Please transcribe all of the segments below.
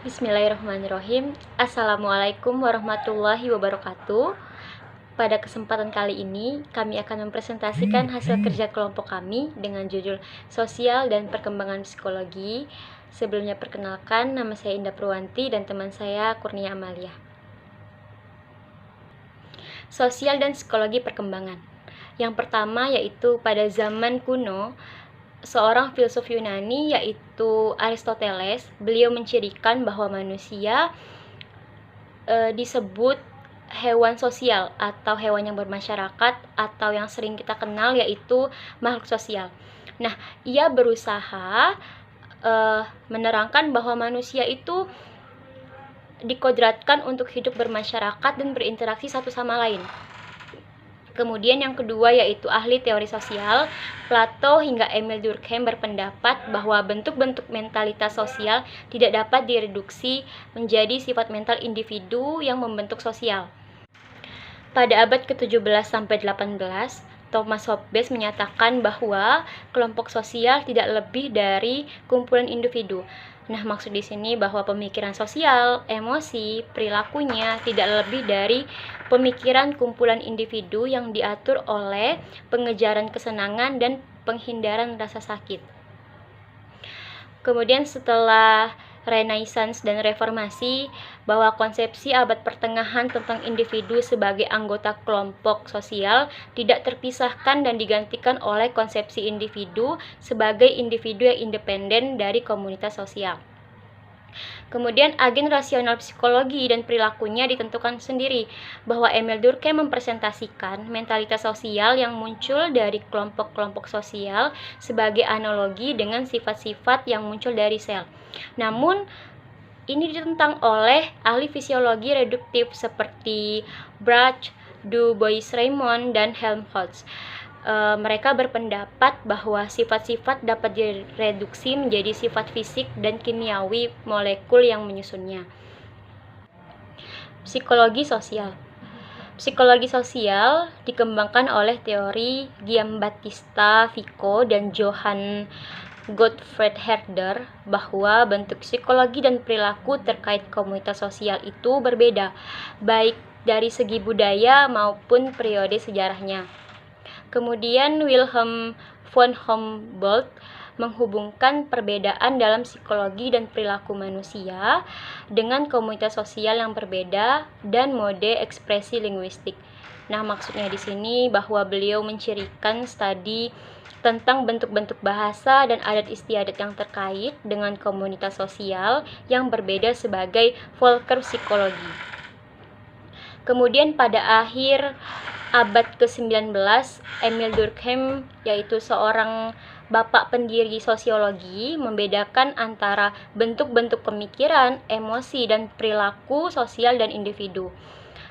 Bismillahirrahmanirrahim. Assalamualaikum warahmatullahi wabarakatuh. Pada kesempatan kali ini, kami akan mempresentasikan hasil kerja kelompok kami dengan judul Sosial dan Perkembangan Psikologi. Sebelumnya perkenalkan, nama saya Indah Purwanti dan teman saya Kurnia Amalia. Sosial dan Psikologi Perkembangan. Yang pertama yaitu pada zaman kuno, seorang filsuf Yunani yaitu Aristoteles, beliau mencirikan bahwa manusia disebut hewan sosial atau hewan yang bermasyarakat atau yang sering kita kenal yaitu makhluk sosial. Nah, ia berusaha menerangkan bahwa manusia itu dikodratkan untuk hidup bermasyarakat dan berinteraksi satu sama lain. Kemudian yang kedua yaitu ahli teori sosial, Plato hingga Emile Durkheim berpendapat bahwa bentuk-bentuk mentalitas sosial tidak dapat direduksi menjadi sifat mental individu yang membentuk sosial. Pada abad ke-17 sampai 18, Thomas Hobbes menyatakan bahwa kelompok sosial tidak lebih dari kumpulan individu. Nah, maksud di sini bahwa pemikiran sosial, emosi, perilakunya tidak lebih dari pemikiran kumpulan individu yang diatur oleh pengejaran kesenangan dan penghindaran rasa sakit. Kemudian setelah Renaissance dan Reformasi, bahwa konsepsi abad pertengahan tentang individu sebagai anggota kelompok sosial tidak terpisahkan dan digantikan oleh konsepsi individu sebagai individu yang independen dari komunitas sosial. Kemudian agen rasional psikologi dan perilakunya ditentukan sendiri, bahwa Emile Durkheim mempresentasikan mentalitas sosial yang muncul dari kelompok-kelompok sosial sebagai analogi dengan sifat-sifat yang muncul dari sel. Namun, ini ditentang oleh ahli fisiologi reduktif seperti Brach, Du Bois-Reymond, dan Helmholtz. Mereka berpendapat bahwa sifat-sifat dapat direduksi menjadi sifat fisik dan kimiawi molekul yang menyusunnya. Psikologi sosial. Psikologi sosial dikembangkan oleh teori Giambattista Vico dan Johann Gottfried Herder bahwa bentuk psikologi dan perilaku terkait komunitas sosial itu berbeda, baik dari segi budaya maupun periode sejarahnya. Kemudian Wilhelm von Humboldt menghubungkan perbedaan dalam psikologi dan perilaku manusia dengan komunitas sosial yang berbeda dan mode ekspresi linguistik. Nah, maksudnya di sini bahwa beliau mencirikan studi tentang bentuk-bentuk bahasa dan adat istiadat yang terkait dengan komunitas sosial yang berbeda sebagai Volker psikologi. Kemudian pada akhir abad ke-19, Emile Durkheim, yaitu seorang bapak pendiri sosiologi, membedakan antara bentuk-bentuk pemikiran, emosi, dan perilaku sosial dan individu.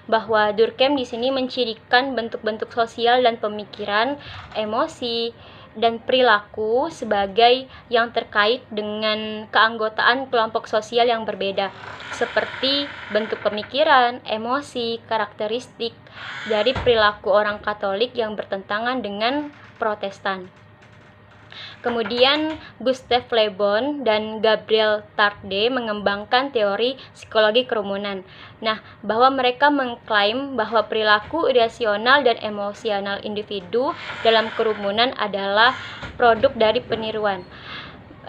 Bahwa Durkheim di sini mencirikan bentuk-bentuk sosial dan pemikiran, emosi, dan perilaku sebagai yang terkait dengan keanggotaan kelompok sosial yang berbeda, seperti bentuk pemikiran, emosi, karakteristik dari perilaku orang Katolik yang bertentangan dengan Protestan. Kemudian Gustave Le Bon dan Gabriel Tarde mengembangkan teori psikologi kerumunan. Nah, bahwa mereka mengklaim bahwa perilaku irasional dan emosional individu dalam kerumunan adalah produk dari peniruan,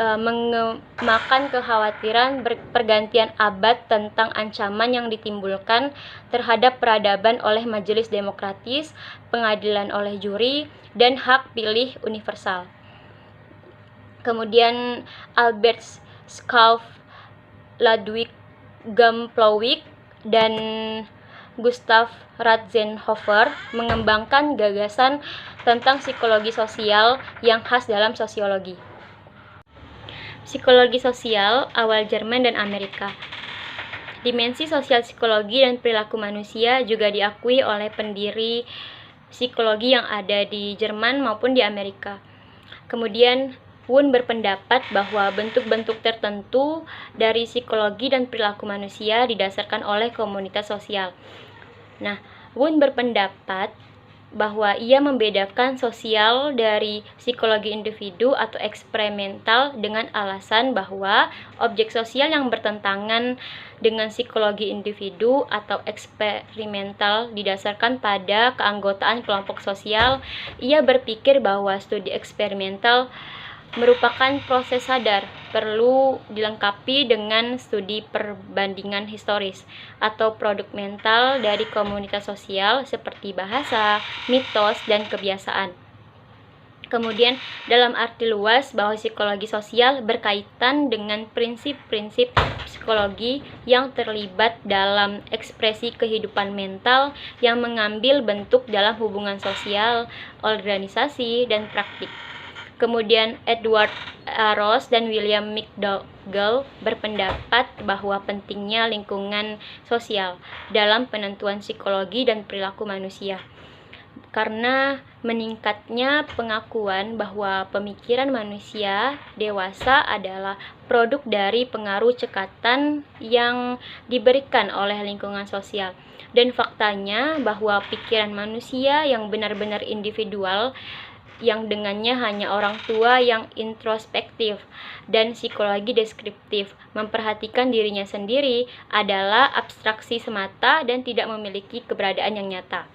mengemakan kekhawatiran pergantian abad tentang ancaman yang ditimbulkan terhadap peradaban oleh majelis demokratis, pengadilan oleh juri, dan hak pilih universal. Kemudian Albert Schweitzer, Ludwig Gamplowicz, dan Gustav Ratzenhofer mengembangkan gagasan tentang psikologi sosial yang khas dalam sosiologi. Psikologi sosial awal Jerman dan Amerika. Dimensi sosial psikologi dan perilaku manusia juga diakui oleh pendiri psikologi yang ada di Jerman maupun di Amerika. Kemudian Wundt berpendapat bahwa bentuk-bentuk tertentu dari psikologi dan perilaku manusia didasarkan oleh komunitas sosial. Nah, Wundt berpendapat bahwa ia membedakan sosial dari psikologi individu atau eksperimental dengan alasan bahwa objek sosial yang bertentangan dengan psikologi individu atau eksperimental didasarkan pada keanggotaan kelompok sosial. Ia berpikir bahwa studi eksperimental merupakan proses sadar, perlu dilengkapi dengan studi perbandingan historis atau produk mental dari komunitas sosial seperti bahasa, mitos, dan kebiasaan. Kemudian dalam arti luas bahwa psikologi sosial berkaitan dengan prinsip-prinsip psikologi yang terlibat dalam ekspresi kehidupan mental yang mengambil bentuk dalam hubungan sosial, organisasi, dan praktik. Kemudian Edward Ross dan William McDougall berpendapat bahwa pentingnya lingkungan sosial dalam penentuan psikologi dan perilaku manusia, karena meningkatnya pengakuan bahwa pemikiran manusia dewasa adalah produk dari pengaruh cekatan yang diberikan oleh lingkungan sosial, dan faktanya bahwa pikiran manusia yang benar-benar individual, yang dengannya hanya orang tua yang introspektif dan psikologi deskriptif memperhatikan dirinya sendiri, adalah abstraksi semata dan tidak memiliki keberadaan yang nyata.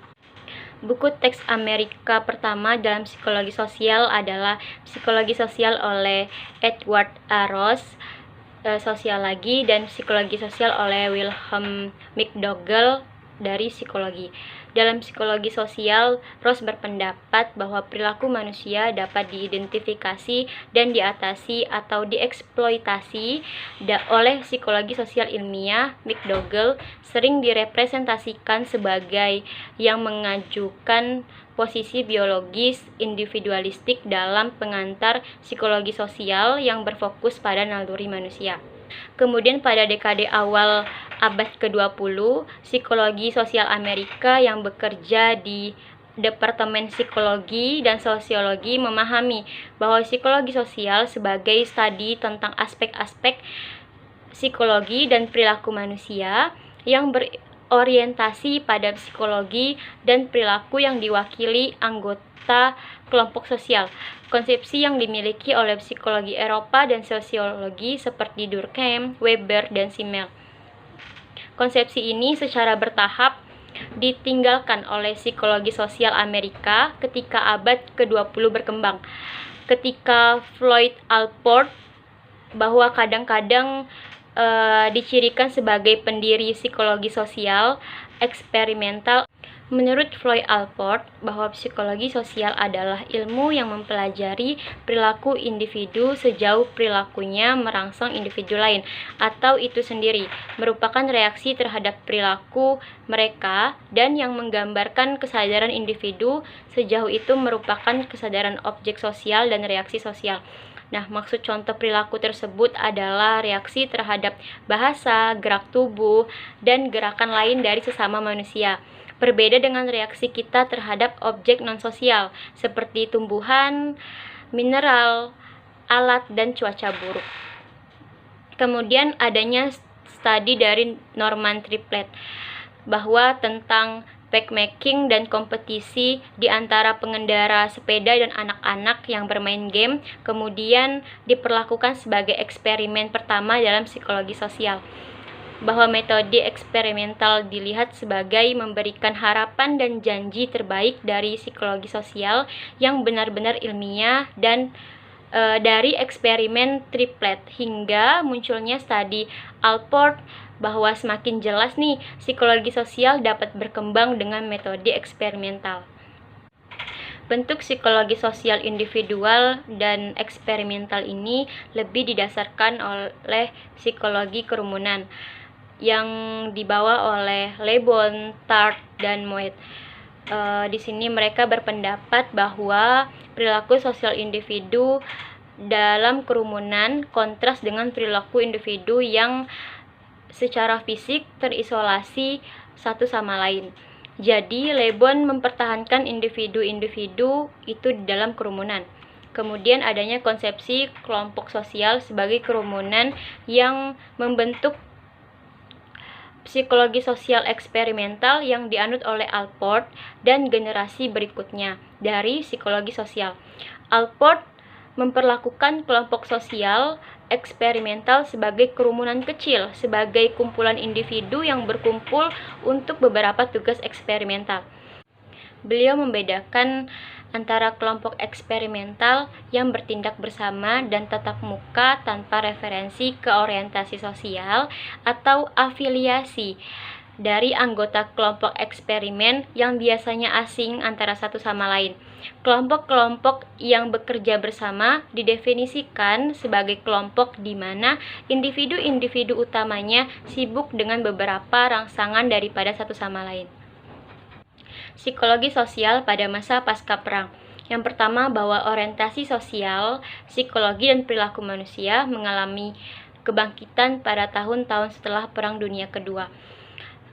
Buku teks Amerika pertama dalam psikologi sosial adalah Psikologi Sosial oleh Edward A. Ross, Sosiologi dan Psikologi Sosial oleh Wilhelm McDougall dari Psikologi. Dalam psikologi sosial, Ross berpendapat bahwa perilaku manusia dapat diidentifikasi dan diatasi atau dieksploitasi oleh psikologi sosial ilmiah. McDougall sering direpresentasikan sebagai yang mengajukan posisi biologis individualistik dalam pengantar psikologi sosial yang berfokus pada naluri manusia. Kemudian pada dekade awal abad ke-20, psikologi sosial Amerika yang bekerja di Departemen Psikologi dan Sosiologi memahami bahwa psikologi sosial sebagai studi tentang aspek-aspek psikologi dan perilaku manusia yang berorientasi pada psikologi dan perilaku yang diwakili anggota kelompok sosial. Konsepsi yang dimiliki oleh psikologi Eropa dan sosiologi seperti Durkheim, Weber, dan Simmel. Konsepsi ini secara bertahap ditinggalkan oleh psikologi sosial Amerika ketika abad ke-20 berkembang. Ketika Floyd Allport, bahwa kadang-kadang dicirikan sebagai pendiri psikologi sosial eksperimental. Menurut Floyd Allport, bahwa psikologi sosial adalah ilmu yang mempelajari perilaku individu sejauh perilakunya merangsang individu lain, atau itu sendiri merupakan reaksi terhadap perilaku mereka, dan yang menggambarkan kesadaran individu sejauh itu merupakan kesadaran objek sosial dan reaksi sosial. Nah, maksud contoh perilaku tersebut adalah reaksi terhadap bahasa, gerak tubuh, dan gerakan lain dari sesama manusia. Berbeda dengan reaksi kita terhadap objek non-sosial, seperti tumbuhan, mineral, alat, dan cuaca buruk. Kemudian adanya studi dari Norman Triplett, bahwa tentang backmaking dan kompetisi di antara pengendara sepeda dan anak-anak yang bermain game, kemudian diperlakukan sebagai eksperimen pertama dalam psikologi sosial. Bahwa metode eksperimental dilihat sebagai memberikan harapan dan janji terbaik dari psikologi sosial yang benar-benar ilmiah, dan dari eksperimen Triplett hingga munculnya studi Allport, bahwa semakin jelas nih psikologi sosial dapat berkembang dengan metode eksperimental. Bentuk psikologi sosial individual dan eksperimental ini lebih didasarkan oleh psikologi kerumunan yang dibawa oleh Le Bon, Tartt, dan Moët. Di sini mereka berpendapat bahwa perilaku sosial individu dalam kerumunan kontras dengan perilaku individu yang secara fisik terisolasi satu sama lain. Jadi, Le Bon mempertahankan individu-individu itu di dalam kerumunan. Kemudian adanya konsepsi kelompok sosial sebagai kerumunan yang membentuk psikologi sosial eksperimental yang dianut oleh Allport dan generasi berikutnya dari psikologi sosial. Allport memperlakukan kelompok sosial eksperimental sebagai kerumunan kecil, sebagai kumpulan individu yang berkumpul untuk beberapa tugas eksperimental. Beliau membedakan antara kelompok eksperimental yang bertindak bersama dan tatap muka tanpa referensi ke orientasi sosial atau afiliasi dari anggota kelompok eksperimen yang biasanya asing antara satu sama lain. Kelompok-kelompok yang bekerja bersama didefinisikan sebagai kelompok di mana individu-individu utamanya sibuk dengan beberapa rangsangan daripada satu sama lain. Psikologi sosial pada masa pasca perang. Yang pertama, bahwa orientasi sosial, psikologi dan perilaku manusia mengalami kebangkitan pada tahun-tahun setelah Perang Dunia Kedua.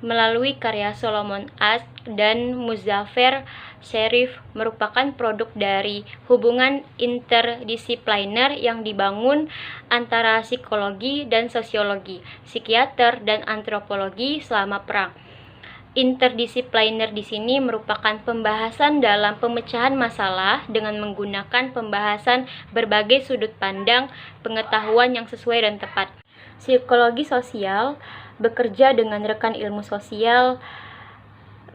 Melalui karya Solomon Asch dan Muzaffer Sherif merupakan produk dari hubungan interdisipliner yang dibangun antara psikologi dan sosiologi, psikiater dan antropologi selama perang. Interdisipliner di sini merupakan pembahasan dalam pemecahan masalah dengan menggunakan pembahasan berbagai sudut pandang, pengetahuan yang sesuai dan tepat. Psikologi sosial bekerja dengan rekan ilmu sosial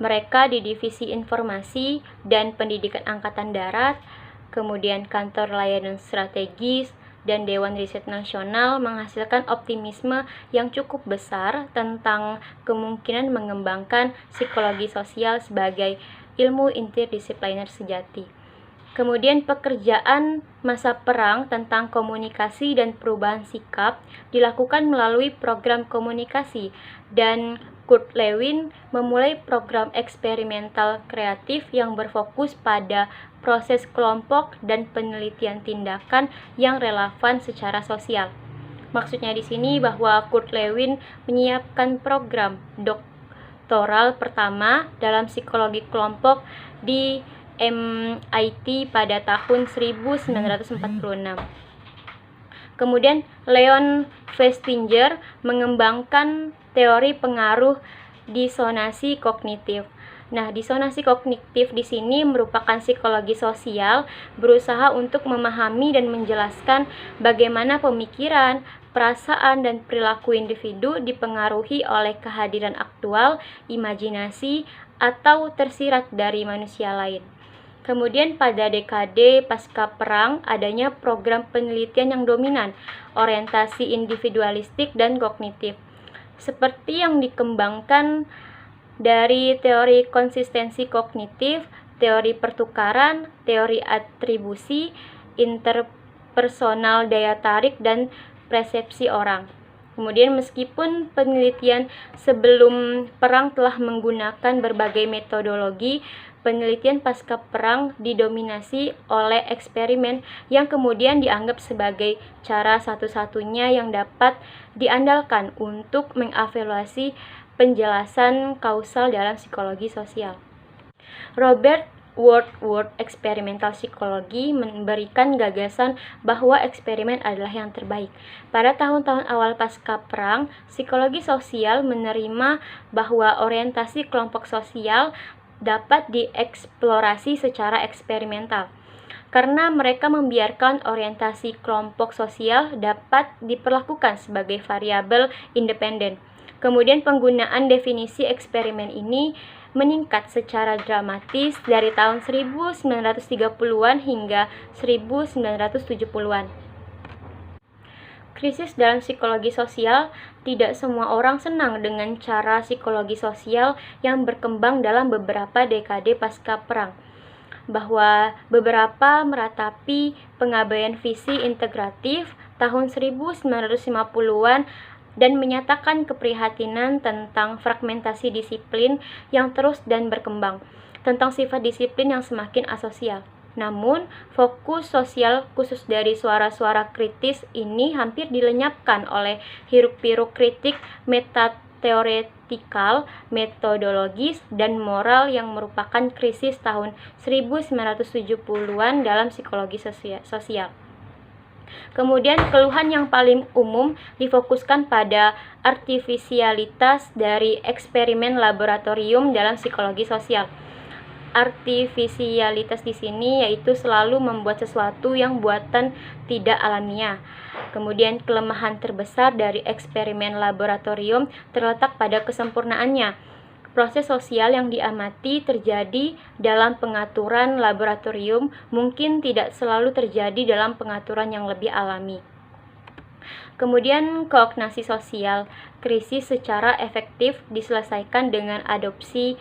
mereka di Divisi Informasi dan Pendidikan Angkatan Darat, kemudian Kantor Layanan Strategis, dan Dewan Riset Nasional menghasilkan optimisme yang cukup besar tentang kemungkinan mengembangkan psikologi sosial sebagai ilmu interdisipliner sejati. Kemudian pekerjaan masa perang tentang komunikasi dan perubahan sikap dilakukan melalui program komunikasi, dan Kurt Lewin memulai program eksperimental kreatif yang berfokus pada proses kelompok dan penelitian tindakan yang relevan secara sosial. Maksudnya di sini bahwa Kurt Lewin menyiapkan program doktoral pertama dalam psikologi kelompok di MIT pada tahun 1946. Kemudian Leon Festinger mengembangkan teori pengaruh disonansi kognitif. Nah, disonansi kognitif di sini merupakan psikologi sosial berusaha untuk memahami dan menjelaskan bagaimana pemikiran, perasaan, dan perilaku individu dipengaruhi oleh kehadiran aktual, imajinasi, atau tersirat dari manusia lain. Kemudian pada dekade pasca perang adanya program penelitian yang dominan, orientasi individualistik dan kognitif, seperti yang dikembangkan dari teori konsistensi kognitif, teori pertukaran, teori atribusi, interpersonal daya tarik, dan persepsi orang. Kemudian meskipun penelitian sebelum perang telah menggunakan berbagai metodologi, penelitian pasca perang didominasi oleh eksperimen yang kemudian dianggap sebagai cara satu-satunya yang dapat diandalkan untuk mengevaluasi penjelasan kausal dalam psikologi sosial. Robert Woodward eksperimental psikologi memberikan gagasan bahwa eksperimen adalah yang terbaik. Pada tahun-tahun awal pasca perang, psikologi sosial menerima bahwa orientasi kelompok sosial dapat dieksplorasi secara eksperimental, karena mereka membiarkan orientasi kelompok sosial dapat diperlakukan sebagai variabel independen. Kemudian penggunaan definisi eksperimen ini meningkat secara dramatis dari tahun 1930-an hingga 1970-an. Krisis dalam psikologi sosial. Tidak semua orang senang dengan cara psikologi sosial yang berkembang dalam beberapa dekade pasca perang, bahwa beberapa meratapi pengabaian visi integratif tahun 1950-an dan menyatakan keprihatinan tentang fragmentasi disiplin yang terus dan berkembang, tentang sifat disiplin yang semakin asosial. Namun, fokus sosial khusus dari suara-suara kritis ini hampir dilenyapkan oleh hiruk-pikuk kritik metateoretikal, metodologis, dan moral yang merupakan krisis tahun 1970-an dalam psikologi sosial. Kemudian keluhan yang paling umum difokuskan pada artifisialitas dari eksperimen laboratorium dalam psikologi sosial. Artifisialitas di sini yaitu selalu membuat sesuatu yang buatan tidak alamiah. Kemudian kelemahan terbesar dari eksperimen laboratorium terletak pada kesempurnaannya. Proses sosial yang diamati terjadi dalam pengaturan laboratorium mungkin tidak selalu terjadi dalam pengaturan yang lebih alami. Kemudian kognisi sosial, krisis secara efektif diselesaikan dengan adopsi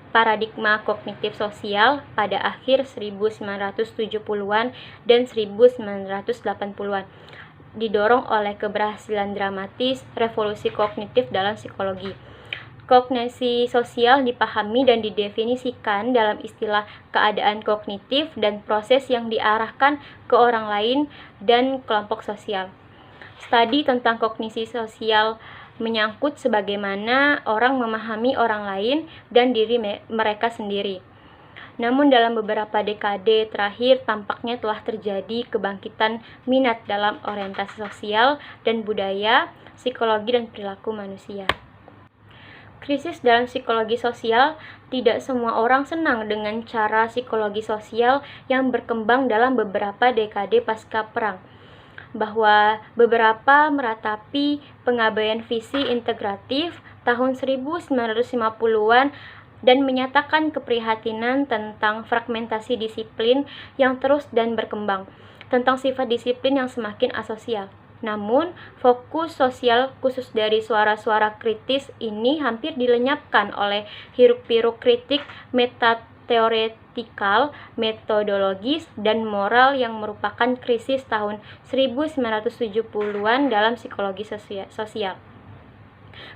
paradigma kognitif sosial pada akhir 1970-an dan 1980-an, didorong oleh keberhasilan dramatis revolusi kognitif dalam psikologi. Kognisi sosial dipahami dan didefinisikan dalam istilah keadaan kognitif dan proses yang diarahkan ke orang lain dan kelompok sosial. Studi tentang kognisi sosial menyangkut sebagaimana orang memahami orang lain dan diri mereka sendiri. Namun dalam beberapa dekade terakhir tampaknya telah terjadi kebangkitan minat dalam orientasi sosial dan budaya, psikologi dan perilaku manusia. Krisis dalam psikologi sosial, tidak semua orang senang dengan cara psikologi sosial yang berkembang dalam beberapa dekade pasca perang. Bahwa beberapa meratapi pengabaian visi integratif tahun 1950-an dan menyatakan keprihatinan tentang fragmentasi disiplin yang terus dan berkembang, tentang sifat disiplin yang semakin asosial. Namun, fokus sosial khusus dari suara-suara kritis ini hampir dilenyapkan oleh hiruk-pikuk kritik metateoretikal, metodologis, dan moral yang merupakan krisis tahun 1970-an dalam psikologi sosial.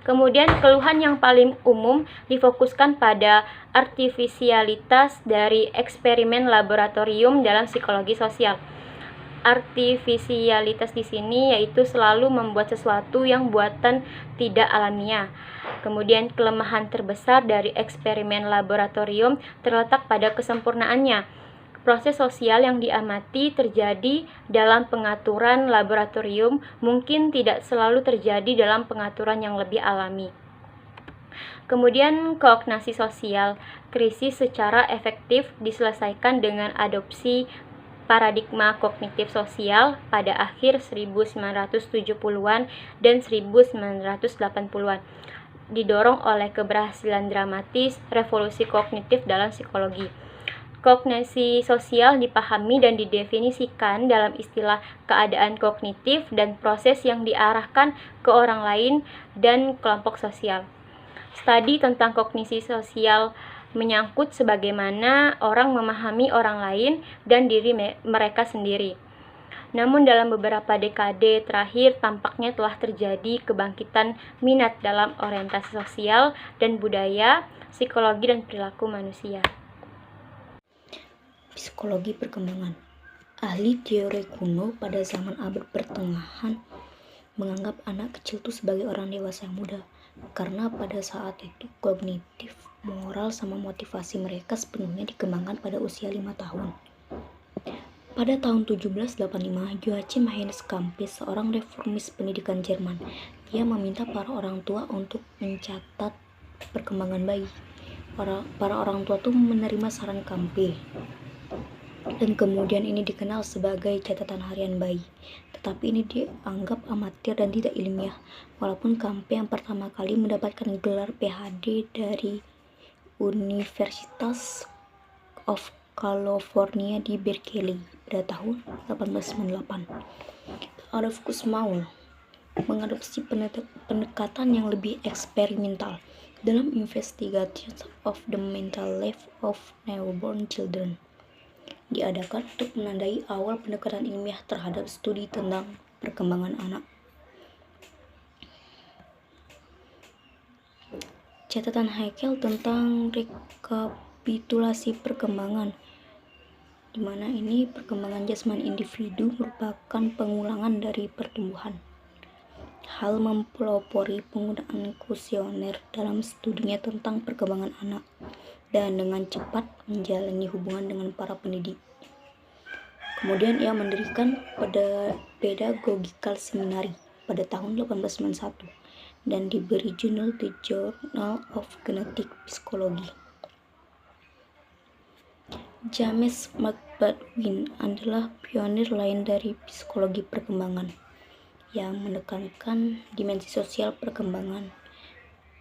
Kemudian keluhan yang paling umum difokuskan pada artifisialitas dari eksperimen laboratorium dalam psikologi sosial. Artifisialitas di sini yaitu selalu membuat sesuatu yang buatan tidak alamiah. Kemudian kelemahan terbesar dari eksperimen laboratorium terletak pada kesempurnaannya. Proses sosial yang diamati terjadi dalam pengaturan laboratorium mungkin tidak selalu terjadi dalam pengaturan yang lebih alami. Kemudian kognisi sosial, krisis secara efektif diselesaikan dengan adopsi paradigma kognitif sosial pada akhir 1970-an dan 1980-an, didorong oleh keberhasilan dramatis revolusi kognitif dalam psikologi. Kognisi sosial dipahami dan didefinisikan dalam istilah keadaan kognitif dan proses yang diarahkan ke orang lain dan kelompok sosial. Studi tentang kognisi sosial menyangkut sebagaimana orang memahami orang lain dan diri mereka sendiri. Namun dalam beberapa dekade terakhir tampaknya telah terjadi kebangkitan minat dalam orientasi sosial dan budaya, psikologi dan perilaku manusia. Psikologi perkembangan. Ahli teori kuno pada zaman abad pertengahan menganggap anak kecil itu sebagai orang dewasa yang muda, karena pada saat itu kognitif, moral, sama motivasi mereka sepenuhnya dikembangkan pada usia 5 tahun. Pada tahun 1785, Joachim Heinz Campis, seorang reformis pendidikan Jerman, dia meminta para orang tua untuk mencatat perkembangan bayi. Para orang tua itu menerima saran Campis, dan kemudian ini dikenal sebagai catatan harian bayi. Tetapi ini dianggap amatir dan tidak ilmiah, walaupun Campis yang pertama kali mendapatkan gelar PhD dari Universitas of California di Berkeley pada tahun 1898. Adolf Kussmaul mengadopsi pendekatan yang lebih eksperimental dalam Investigations of the Mental Life of Newborn Children, diadakan untuk menandai awal pendekatan ilmiah terhadap studi tentang perkembangan anak. Catatan Haeckel tentang rekapitulasi perkembangan, di mana ini perkembangan jasmani individu merupakan pengulangan dari pertumbuhan. Hal mempelopori penggunaan kuesioner dalam studinya tentang perkembangan anak dan dengan cepat menjalani hubungan dengan para pendidik. Kemudian ia mendirikan Pedagogical Seminary pada tahun 1891 dan diberi judul The Journal of Genetic Psychology. James McBaldwin adalah pionir lain dari psikologi perkembangan yang menekankan dimensi sosial perkembangan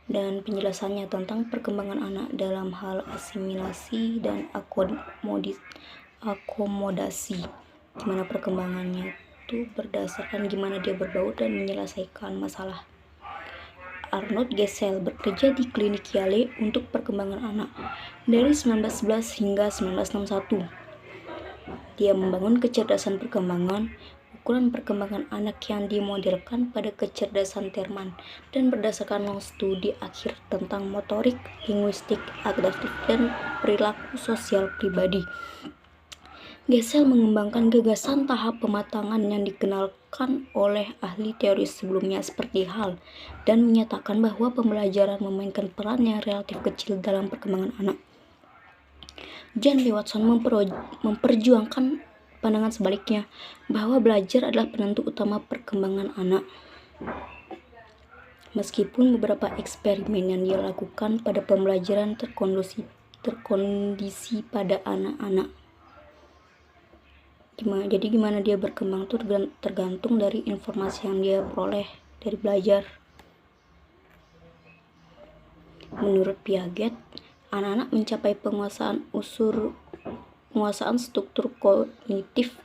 dan penjelasannya tentang perkembangan anak dalam hal asimilasi dan akomodasi, di mana perkembangannya itu berdasarkan gimana dia berbaur dan menyelesaikan masalah. Arnold Gesell bekerja di klinik Yale untuk perkembangan anak dari 1911 hingga 1961. Dia membangun kecerdasan perkembangan, ukuran perkembangan anak yang dimodelkan pada kecerdasan Terman dan berdasarkan studi akhir tentang motorik, linguistik, adaptif, dan perilaku sosial pribadi. Gesell mengembangkan gagasan tahap pematangan yang dikenalkan oleh ahli teori sebelumnya seperti Hall dan menyatakan bahwa pembelajaran memainkan peran yang relatif kecil dalam perkembangan anak. John B. Watson memperjuangkan pandangan sebaliknya, bahwa belajar adalah penentu utama perkembangan anak. Meskipun beberapa eksperimen yang dia lakukan pada pembelajaran terkondisi pada anak-anak. Jadi gimana dia berkembang itu tergantung dari informasi yang dia peroleh dari belajar. Menurut Piaget, anak-anak mencapai penguasaan struktur kognitif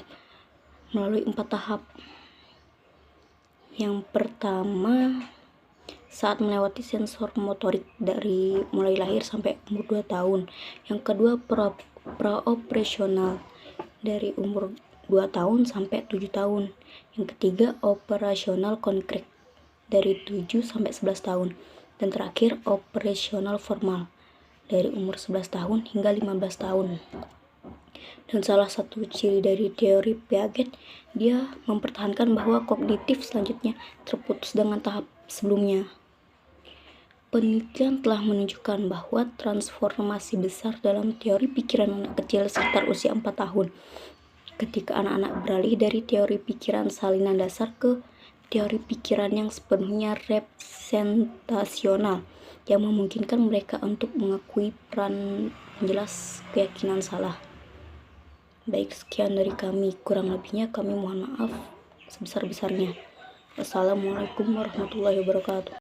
melalui 4 tahap. Yang pertama, saat melewati sensor motorik dari mulai lahir sampai umur 2 tahun. Yang kedua, praoperasional dari umur 2 tahun sampai 7 tahun. Yang ketiga, operasional konkret dari 7 sampai 11 tahun. Dan terakhir, operasional formal dari umur 11 tahun hingga 15 tahun. Dan salah satu ciri dari teori Piaget, dia mempertahankan bahwa kognitif selanjutnya terputus dengan tahap sebelumnya. Penelitian telah menunjukkan bahwa transformasi besar dalam teori pikiran anak kecil sekitar usia 4 tahun. Ketika anak-anak beralih dari teori pikiran salinan dasar ke teori pikiran yang sepenuhnya representasional, yang memungkinkan mereka untuk mengakui peran menjelas keyakinan salah. Baik, sekian dari kami. Kurang lebihnya kami mohon maaf sebesar-besarnya. Wassalamualaikum warahmatullahi wabarakatuh.